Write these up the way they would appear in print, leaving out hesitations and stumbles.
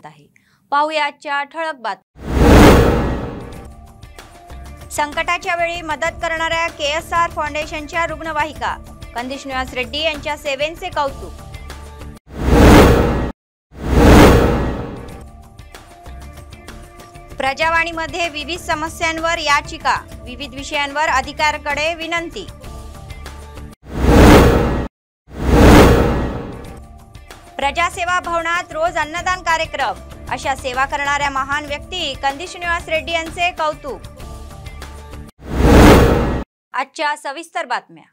आहे। पाहूया आजच्या ठळक बातम्या। संकटाच्या वेळी मदत करणाऱ्या KSR फाउंडेशनच्या रुग्णवाहिका कंदी श्रीनिवास रेड्डी यांच्या सेवेचे कौतुक। प्रजावाणीमध्ये विविध समस्यांवर याचिका, विविध विषयांवर अधिकाऱ्याकडे विनंती। प्रजासेवा भवनात रोज अन्नदान कार्यक्रम, अशा सेवा करणाऱ्या महान व्यक्ती कंदी श्रीनिवास रेड्डी यांचे कौतुक। आजच्या सविस्तर बातम्या।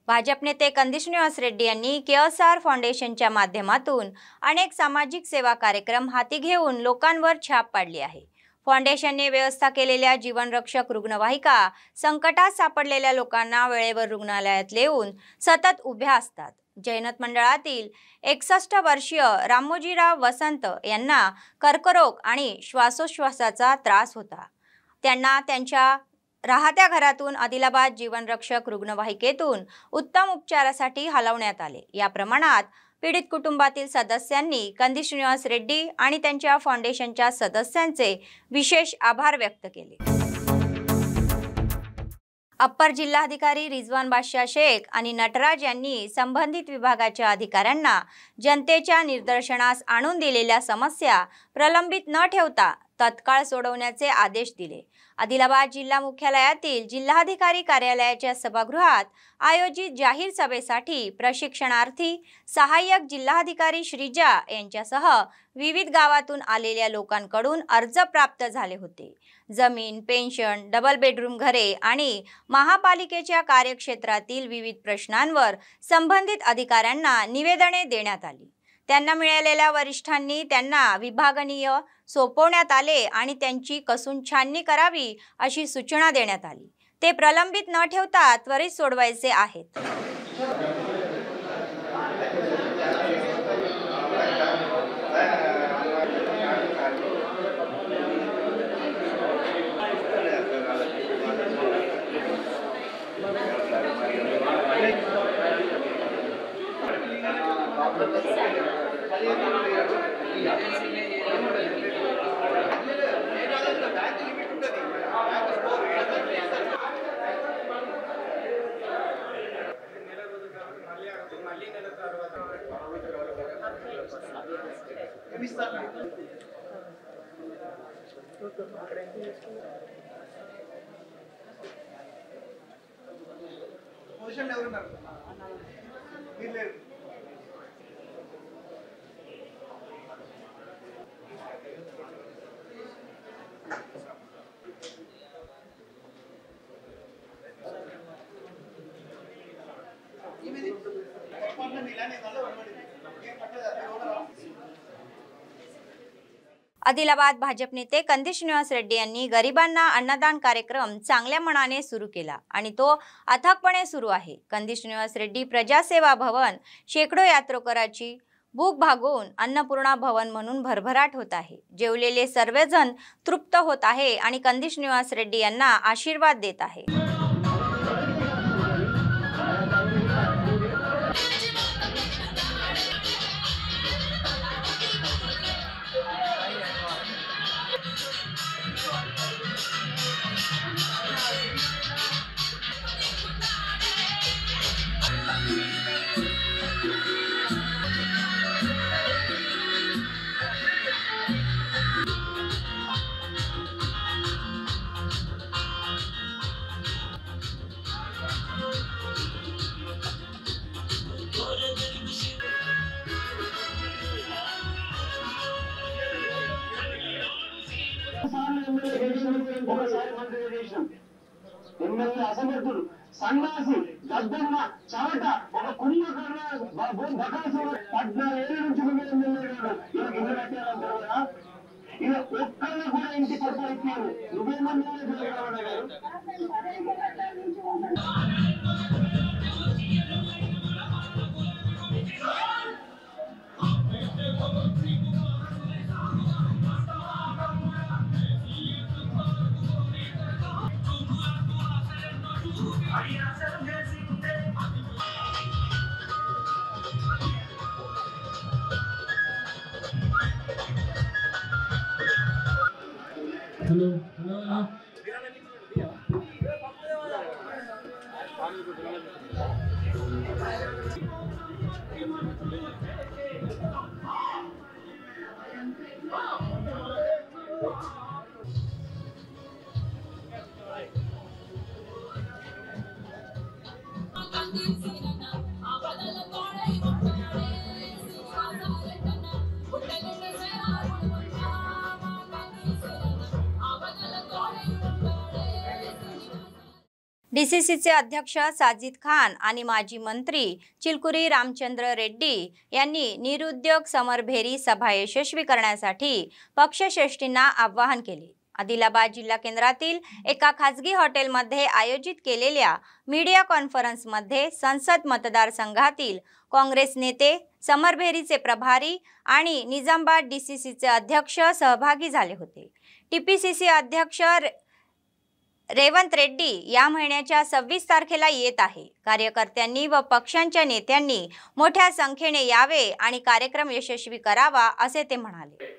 भाजप नेते कंदी श्रीनिवास रेड्डी यांनी KSR फाउंडेशनच्या माध्यमातून अनेक सामाजिक सेवा कार्यक्रम हाती घेऊन लोकांवर छाप पाडली आहे। फाउंडेशनने व्यवस्था केलेल्या जीवनरक्षक रुग्णवाहिका संकटात सापडलेल्या लोकांना वेळेवर रुग्णालयात नेऊन सतत उभ्या असतात। जैनत मंडळातील 61 वर्षीय रामोजीराव वसंत यांना कर्करोग आणि श्वासोच्छवासाचा त्रास होता। त्यांना त्यांच्या राहत्या घरातून आदिलाबाद जीवनरक्षक रुग्णवाहिकेतून उत्तम उपचारासाठी हलवण्यात आले। या प्रमाणात पीडित कुटुंबातील सदस्यांनी कंदी श्रीनिवास रेड्डी आणि त्यांच्या फाउंडेशनच्या सदस्यांचे विशेष आभार व्यक्त केले। अप्पर जिल्हाधिकारी रिजवान बादशाह शेख आणि नटराज यांनी संबंधित विभागाच्या अधिकाऱ्यांना जनतेच्या निदर्शनास आणून दिलेल्या समस्या प्रलंबित न ठेवता तत्काळ सोडवण्याचे आदेश दिले। आदिलाबाद जिल्हा मुख्यालयातील जिल्हाधिकारी कार्यालयाच्या सभागृहात आयोजित जाहीर सभेसाठी प्रशिक्षणार्थी सहाय्यक जिल्हाधिकारी श्रीजा यांच्यासह विविध गावातून आलेल्या लोकांकडून अर्ज प्राप्त झाले होते। जमीन, पेन्शन, डबल बेडरूम घरे आणि महापालिकेच्या कार्यक्षेत्रातील विविध प्रश्नांवर संबंधित अधिकाऱ्यांना निवेदने देण्यात आली। त्यांना मिळालेल्या वरिष्ठांनी त्यांना विभागनीय सोपवण्यात आले आणि त्यांची कसून छाननी करावी अशी सूचना देण्यात आली। ते प्रलंबित न ठेवता त्वरित सोडवायचे आहेत। आदिलाबाद भाजप नेते कंदी श्रीनिवास रेड्डी यांनी गरिबांना अन्नदान कार्यक्रम चांगल्या मनाने सुरू केला आणि तो अथकपणे सुरू आहे। कंदी श्रीनिवास रेड्डी प्रजासेवा भवन शेकडो यात्रेकरूंची भूक भागवून अन्नपूर्णा भवन म्हणून भरभराट होत आहे। जेवलेले सर्वजण तृप्त होत आहे आणि कंदी श्रीनिवास रेड्डी यांना आशीर्वाद देत आहे। అసమర్థుడు సన్నాసి గద్దన్న చవట ఒక కుంభకర్ణ బకాసుడు 14 నుంచి ఇల్లు కట్టారంటారు కదా। ఇది ఒక్కళ్ళు కూడా ఇంటి కొట్టారు। నువ్వేమన్నా గారు डीसीसीचे अध्यक्ष साजिद खान आणि माजी मंत्री चिलकुरी रामचंद्र रेड्डी यांनी निरुद्योग समरभेरी सभा यशस्वी करण्यासाठी पक्षश्रेष्ठींना आवाहन केले। आदिलाबाद जिल्हा केंद्रातील एका खासगी हॉटेलमध्ये आयोजित केलेल्या मीडिया कॉन्फरन्समध्ये संसद मतदारसंघातील काँग्रेस नेते, समरभेरीचे प्रभारी आणि निजामाबाद डीसीसीचे अध्यक्ष सहभागी झाले होते। टीपीसीसी अध्यक्ष रेवंत रेड्डी या महिन्याच्या 26 तारखेला येत आहे। कार्यकर्त्यांनी व पक्षांच्या नेत्यांनी मोठ्या संख्येने यावे आणि कार्यक्रम यशस्वी करावा असे ते म्हणाले।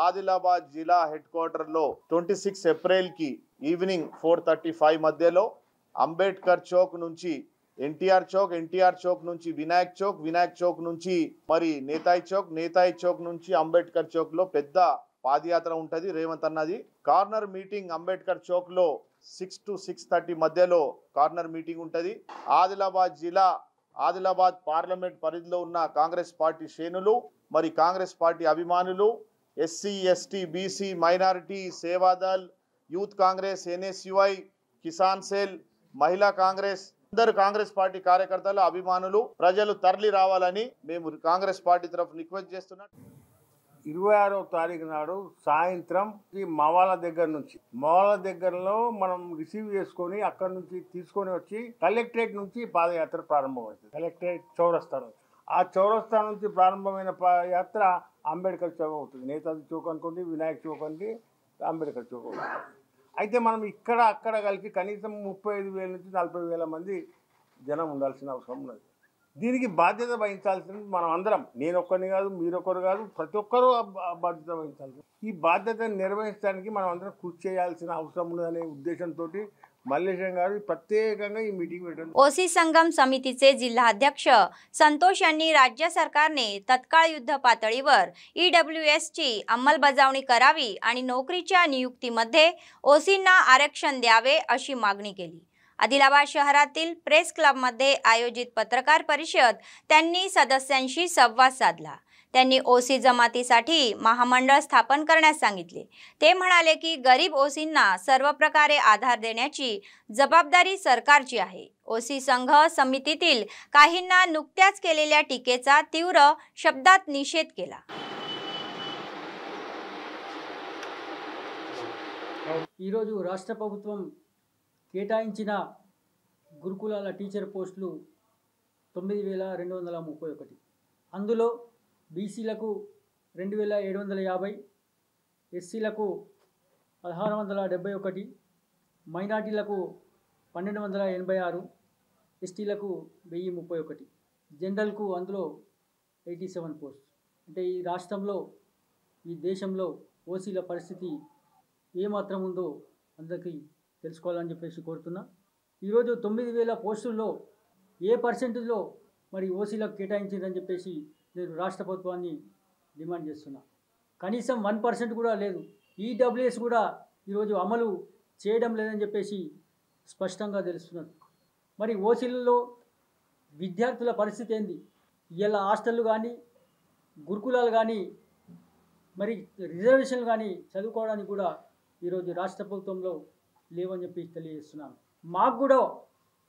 ఆదిలాబాద్ జిల్లా హెడ్ క్వార్టర్ లో 26 ఏప్రిల్ కి ఈవినింగ్ 4:35 మధ్యలో అంబేద్కర్ చౌక్ నుంచి ఎన్టీఆర్ చౌక్ నుంచి వినాయక్ చౌక్ నుంచి మరి నేతాయి చౌక్ నుంచి అంబేద్కర్ చౌక్ లో పెద్ద పాదయాత్ర ఉంటది। రేవంత్ అన్నది కార్నర్ మీటింగ్ అంబేద్కర్ చౌక్ లో 6 to 6:30 మధ్యలో కార్నర్ మీటింగ్ ఉంటది। ఆదిలాబాద్ పార్లమెంట్ పరిధిలో ఉన్న కాంగ్రెస్ పార్టీ శ్రేణులు మరి కాంగ్రెస్ పార్టీ అభిమానులు, SC ST BC minority Seva Dal, youth Congress, NSUI, Kisan cell, మహిళా కాంగ్రెస్, అందరు కాంగ్రెస్ పార్టీ కార్యకర్తలు అభిమానులు ప్రజలు తరలి రావాలని మేము కాంగ్రెస్ పార్టీ తరఫున రిక్వెస్ట్ చేస్తున్నాం। 26వ తారీఖు నాడు సాయంత్రం ఈ మవాల దగ్గరలో మనం రిసీవ్ చేసుకొని అక్కడ నుంచి తీసుకొని వచ్చి కలెక్టరేట్ నుంచి పాదయాత్ర ప్రారంభమవుతుంది। కలెక్టరేట్ చౌరస్తా నుంచి, ఆ చౌరస్తా నుంచి ప్రారంభమైన యాత్ర అంబేద్కర్ చౌక్ అవుతుంది। నేతాజీ చౌక్ అనుకోండి, వినాయక్ చౌక్ అంటే అంబేద్కర్ చౌక్ అవుతుంది। అయితే మనం ఇక్కడ అక్కడ కలిపి కనీసం 35,000 నుంచి 40,000 మంది జనం ఉండాల్సిన అవసరం ఉన్నది। దీనికి బాధ్యత వహించాల్సింది మనం అందరం, నేను ఒక్కరిని కాదు, మీరొకరు కాదు, ప్రతి ఒక్కరూ బాధ్యత వహించాల్సింది। ఈ బాధ్యతను నిర్వహించడానికి మనం అందరం కృషి చేయాల్సిన అవసరం ఉన్నదనే ఉద్దేశంతో మల్లేశం గారు ప్రత్యేకంగా ఈ మీटिंग పెట్టారు। ओसी संगम समितीचे जिल्हा अध्यक्ष संतोष यांनी राज्य सरकारने तत्काळ युद्ध पातळीवर ईडब्ल्यूएसची अंमलबजावणी करावी आणि नोकरीच्या नियुक्तीमध्ये ओसींना आरक्षण द्यावे अशी मागणी केली। आदिलाबाद शहरातील प्रेस क्लबमध्ये आयोजित पत्रकार परिषद त्यांनी सदस्यांशी संवाद साधला। त्यांनी ओसी जमातीसाठी महामंडळ स्थापन करण्यास सांगितले। ते म्हणाले की गरीब ओसींना सर्व प्रकारे आधार देण्याची जबाबदारी सरकारची आहे। ओसी संघ समितीतील काहींना नुकत्याच केलेल्या टीकेचा तीव्र शब्दात निषेध केला। ఈరోజు రాష్ట్ర ప్రభుత్వం కేటాయించిన గురుకులాల టీచర్ పోస్టులు 9,231, అందులో బీసీలకు 2,750, ఎస్సీలకు 1,671, మైనార్టీలకు 1,286, ఎస్టీలకు 1,031, జనరల్కు అందులో 87 పోస్ట్। అంటే ఈ రాష్ట్రంలో, ఈ దేశంలో ఓసీల పరిస్థితి ఏమాత్రం ఉందో అందరికీ తెలుసుకోవాలని చెప్పేసి కోరుతున్నా। ఈరోజు 9,000 పోస్టుల్లో ఏ పర్సెంటేజ్లో మరి ఓసీలకు కేటాయించిందని చెప్పేసి నేను రాష్ట్ర ప్రభుత్వాన్ని డిమాండ్ చేస్తున్నా। కనీసం 1% కూడా లేదు। ఈడబ్ల్యూఎస్ కూడా ఈరోజు అమలు చేయడం లేదని చెప్పేసి స్పష్టంగా తెలుస్తున్నది। మరి ఓసీలలో విద్యార్థుల పరిస్థితి ఏంది? ఇలా హాస్టళ్ళు కానీ, గురుకులాలు కానీ, మరి రిజర్వేషన్లు కానీ చదువుకోవడానికి కూడా ఈరోజు రాష్ట్ర ప్రభుత్వంలో లేవని చెప్పి తెలియజేస్తున్నాను। మాకు కూడా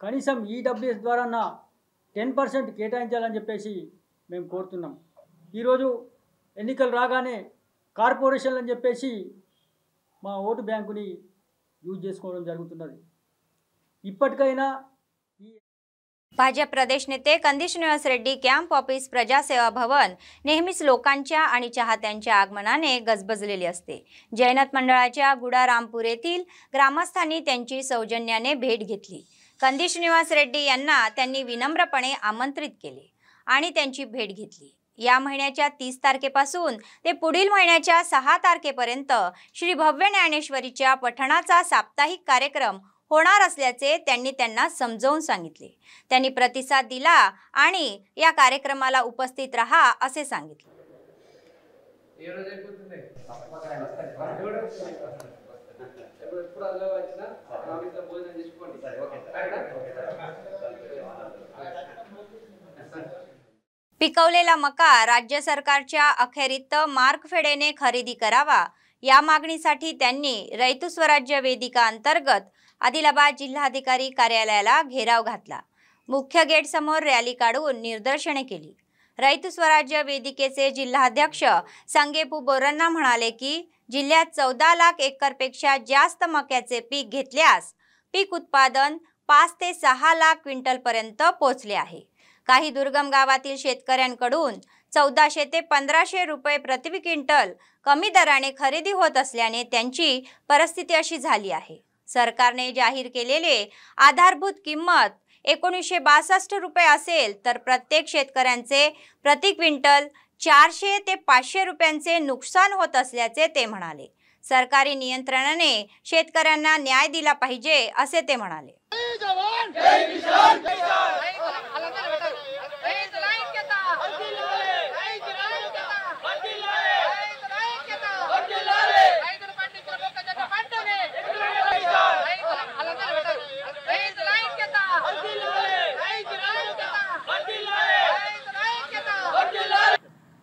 కనీసం ఈడబ్ల్యూఎస్ ద్వారా 10% కేటాయించాలని చెప్పేసి మేము కోరుతున్నాం। ఈరోజు ఎన్నికలు రాగానే కార్పొరేషన్లు అని చెప్పేసి మా ఓటు బ్యాంకుని యూజ్ చేసుకోవడం జరుగుతున్నది। ఇప్పటికైనా ఈ भाजप प्रदेश नेते कंदी श्रीनिवास रेड्डी कॅम्प ऑफिस प्रजासेवा भवन नेहमीच लोकांच्या आणि चाहत्यांच्या आगमनाने गजबजलेले असते। जैनत मंडळाच्या गुडारामपूर येथील ग्रामस्थांनी त्यांची सौजन्याने भेट घेतली। कंदी श्रीनिवास रेड्डी यांना त्यांनी विनम्रपणे आमंत्रित केले आणि त्यांची भेट घेतली। या महिन्याच्या 30 तारखेपासून ते पुढील महिन्याच्या 6 तारखेपर्यंत श्री भव्य ज्ञानेश्वरीच्या पठणाचा साप्ताहिक कार्यक्रम होणार असल्याचे त्यांनी त्यांना समजावून सांगितले। त्यांनी प्रतिसाद दिला आणि या कार्यक्रमाला उपस्थित राहा असे सांगितले। पिकवलेला मका राज्य सरकारच्या अखेरीत मार्कफेडेने खरेदी करावा या मागणीसाठी त्यांनी रैतू स्वराज्य वेदिका अंतर्गत आदिलाबाद जिल्हाधिकारी कार्यालयाला घेराव घातला। मुख्य गेट समोर रॅली काढून निदर्शने केली। रैतू स्वराज्य वेदिकेचे जिल्हाध्यक्ष संगेपू बोरन्ना म्हणाले की जिल्ह्यात 14 लाख एकरपेक्षा जास्त मक्याचे पीक घेतल्यास पीक उत्पादन 5 ते 6 लाख क्विंटल पर्यंत पोहोचले आहे। काही दुर्गम गावातील शेतकऱ्यांकडून 1400 ते 1500 रुपये प्रति क्विंटल कमी दराने खरेदी होत असल्याने त्यांची परिस्थिती अशी झाली आहे। सरकारने जाहीर केलेले आधारभूत किंमत 1962 रुपये असेल तर प्रत्येक शेतकऱ्यांचे प्रति क्विंटल 400 ते 500 रुपयांचे नुकसान होत असल्याचे ते म्हणाले। सरकारी नियंत्रणाने शेतकऱ्यांना न्याय दिला पाहिजे असे ते म्हणाले।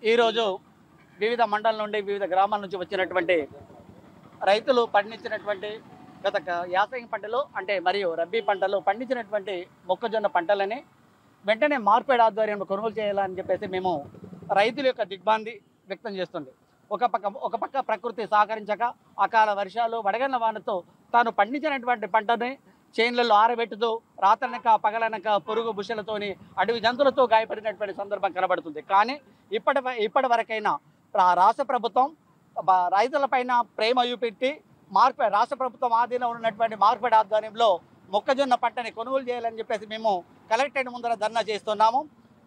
ఈరోజు వివిధ మండలాల నుండి వివిధ గ్రామాల నుంచి వచ్చినటువంటి రైతులు పండించినటువంటి గత యాసంగి పంటలు అంటే మరియు రబ్బీ పంటలు పండించినటువంటి మొక్కజొన్న పంటలని వెంటనే మార్కెట్ ఆధ్వర్యంలో కొనుగోలు చేయాలని చెప్పేసి మేము రైతుల యొక్క దిగ్భ్రాంతి వ్యక్తం చేస్తుంది। ఒక పక్క ప్రకృతి సహకరించక అకాల వర్షాలు వడగళ్ల వానతో తాను పండించినటువంటి పంటని చేన్లలో ఆరబెట్టుతూ రాత్రనక పగలనక పురుగు బుషలతోని అడవి జంతువులతో గాయపడినటువంటి సందర్భం కనబడుతుంది। కానీ ఇప్పటి వరకైనా రాష్ట్ర ప్రభుత్వం రైతులపైన ప్రేమ చూపెట్టి రాష్ట్ర ప్రభుత్వం ఆధీనంలో ఉన్నటువంటి మార్కెట్ ఆధ్వర్యంలో మొక్కజొన్న పంటని కొనుగోలు చేయాలని చెప్పేసి మేము కలెక్టరేట్ ముందర ధర్నా చేస్తున్నాము।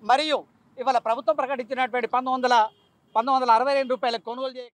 మరియు ఇవాళ ప్రభుత్వం ప్రకటించినటువంటి 1962 रुपयाला కొనుగోలు చేయ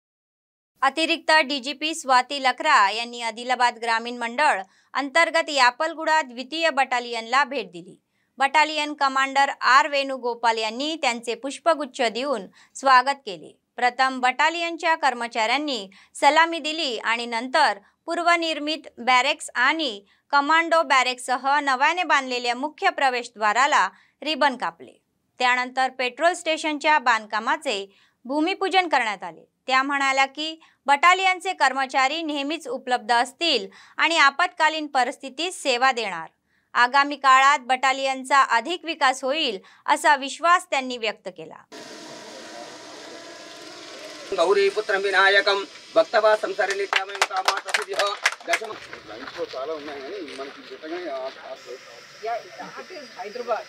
अतिरिक्त डीजीपी स्वाती लखरा यांनी आदिलाबाद ग्रामीण मंडळ अंतर्गत यापलगुडा द्वितीय बटालियनला भेट दिली। बटालियन कमांडर आर वेणुगोपाल यांनी त्यांचे पुष्पगुच्छ देऊन स्वागत केले। प्रथम बटालियनच्या कर्मचाऱ्यांनी सलामी दिली आणि नंतर पूर्वनिर्मित बॅरेक्स आणि कमांडो बॅरेक्ससह नव्याने बांधलेल्या मुख्य प्रवेशद्वाराला रिबन कापले। त्यानंतर पेट्रोल स्टेशनच्या बांधकामाचे भूमिपूजन करण्यात आले। त्या म्हणाल्या की बटालियनचे कर्मचारी नेहमीच उपलब्ध असतील आणि आपत्कालीन परिस्थितीत सेवा देणार। आगामी काळात बटालियनचा अधिक विकास होईल असा विश्वास त्यांनी व्यक्त केला। गौरीपुत्रं विनायकं भक्तवा संसारिणीत्यामयं कामातसिद्धिः दशम लाइन्सो చాలా ఉన్నాయి కానీ మనకి జతగానే యా దట్ ఇస్ హైదరాబాద్।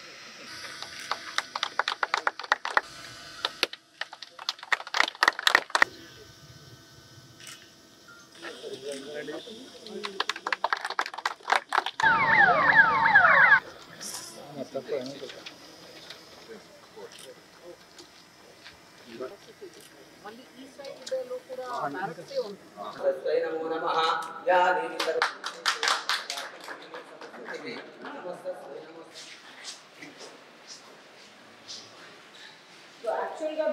नमो नमः या देवी तो एक्चुअली का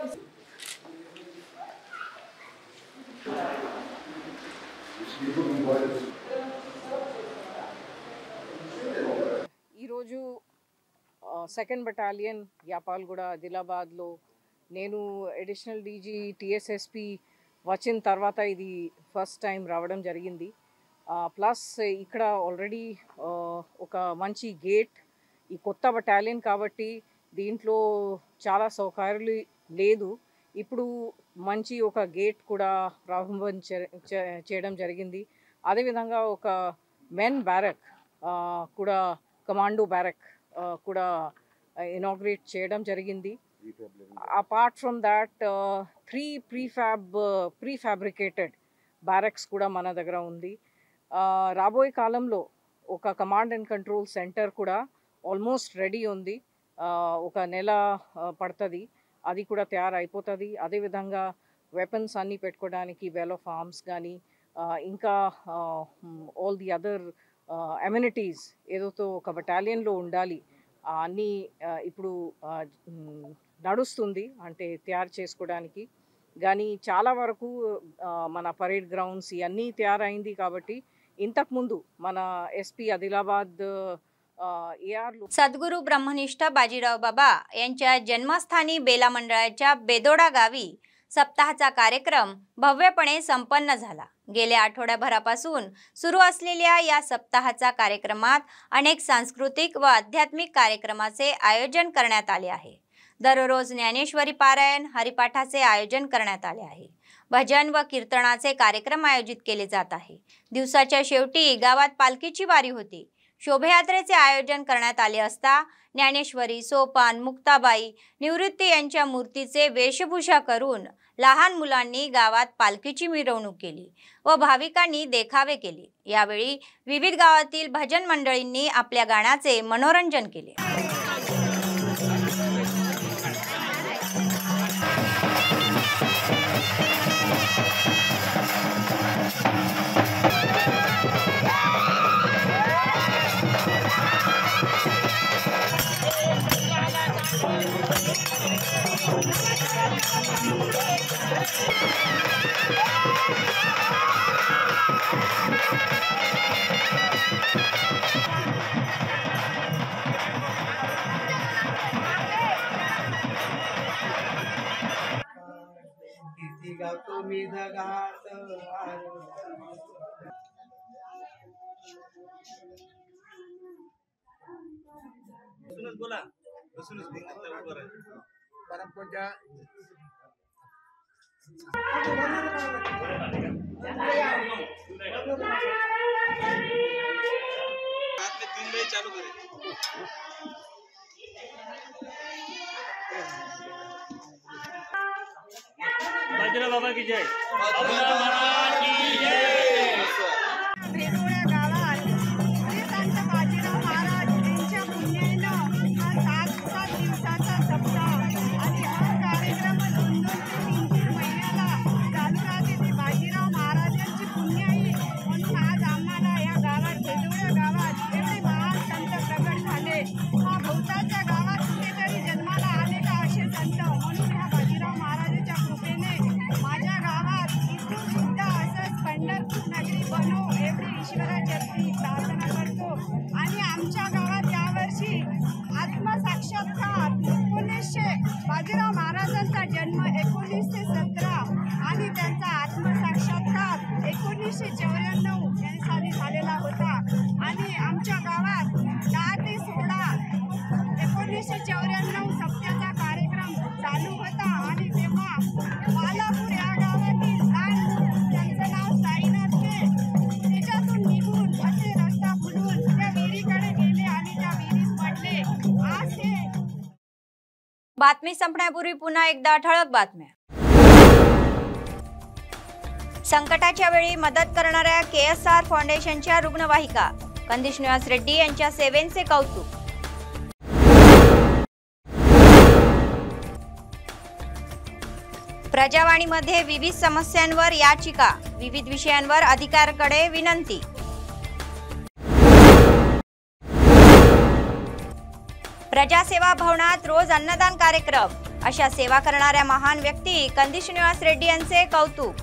ఈరోజు సెకండ్ బటాలియన్ యాపాల్గూడ ఆదిలాబాద్లో నేను అడిషనల్ డీజీ టీఎస్ఎస్పీ వచ్చిన తర్వాత ఇది ఫస్ట్ టైం రావడం జరిగింది। ప్లస్ ఇక్కడ ఆల్రెడీ ఒక మంచి గేట్ ఈ కొత్త బటాలియన్ కాబట్టి దీంట్లో చాలా సౌకర్యాలు లేదు। ఇప్పుడు మంచి ఒక గేట్ కూడా ప్రారంభం చేయడం జరిగింది। అదేవిధంగా ఒక మెన్ బ్యారక్ కూడా కమాండో బ్యారక్ కూడా ఇనాగ్రేట్ చేయడం జరిగింది. Apart from that 3 prefabricated barracks కూడా మన దగ్గర ఉంది. రాబోయే కాలంలో ఒక కమాండ్ అండ్ కంట్రోల్ సెంటర్ కూడా ఆల్మోస్ట్ రెడీ ఉంది. ఒక నెల పడుతుంది, అది కూడా తయారైపోతుంది. అదేవిధంగా వెపన్స్ అన్నీ పెట్టుకోవడానికి వెల్ ఆఫ్ ఆర్మ్స్ కానీ ఇంకా ఆల్ ది అదర్ అమ్యూనిటీస్ ఏదోతో ఒక బటాలియన్లో ఉండాలి అన్నీ ఇప్పుడు నడుస్తుంది, అంటే తయారు చేసుకోవడానికి. కానీ చాలా వరకు మన పరేడ్ గ్రౌండ్స్ ఇవన్నీ తయారైంది. కాబట్టి ఇంతకుముందు మన SP आदिलाबाद सद्गुरू ब्रह्मनिष्ठ बाजीराव बाबा यांच्या जन्मस्थानी बेला मंडळाच्या बेदोडा गावी सप्ताहाचा कार्यक्रम भव्यपणे संपन्न झाला. गेल्या आठवड्याभरापासून सुरू असलेल्या या सप्ताहाचा कार्यक्रमात अनेक सांस्कृतिक व आध्यात्मिक कार्यक्रमाचे आयोजन करण्यात आले आहे. दररोज ज्ञानेश्वरी पारायण, हरिपाठाचे आयोजन करण्यात आले आहे. भजन व कीर्तनाचे कार्यक्रम आयोजित केले जात आहे. दिवसाच्या शेवटी गावात पालखीची वारी होती. शोभायात्रेचे आयोजन करण्यात आले असता ज्ञानेश्वरी, सोपान, मुक्ताबाई, निवृत्ती यांच्या मूर्तीचे वेशभूषा करून लहान मुलांनी गावात पालखीची मिरवणूक केली व भाविकांनी देखावे केले. यावेळी विविध गावातील भजन मंडळींनी आपल्या गाण्याचे मनोरंजन केले. बोला परम पूजा चालू करे बाजीराव बाबा की जय. बाजीराव महाराजांचा जन्म 1917 आणि त्यांचा आत्मसाक्षात्कार 1994 साली झालेला होता. आणि आमच्या गावात 10 ते 16 1994 सप्त्याचा कार्यक्रम चालू होता. आणि तेव्हा बालापूर या गावातील लहान त्यांचं नाव साईनाथ के त्याच्यातून निघून असे रस्ता बुडून त्या विहिरीकडे गेले आणि त्या विहिरीत पडले. आज ते बातमी संपण्यापूर्वी पुन्हा एकदा ठळक बातम्या. संकटाच्या वेळी मदत करणाऱ्या KSR फाउंडेशनच्या रुग्णवाहिका कंदिश निवास रेड्डी यांच्या सेवेचे कौतुक. प्रजावाणीमध्ये विविध समस्यांवर याचिका, विविध विषयांवर अधिकाऱ्याकडे विनंती. प्रजासेवा भवनात रोज अन्नदान कार्यक्रम, अशा सेवा करणाऱ्या महान व्यक्ती कंदिश निवास रेड्डी यांचे कौतुक.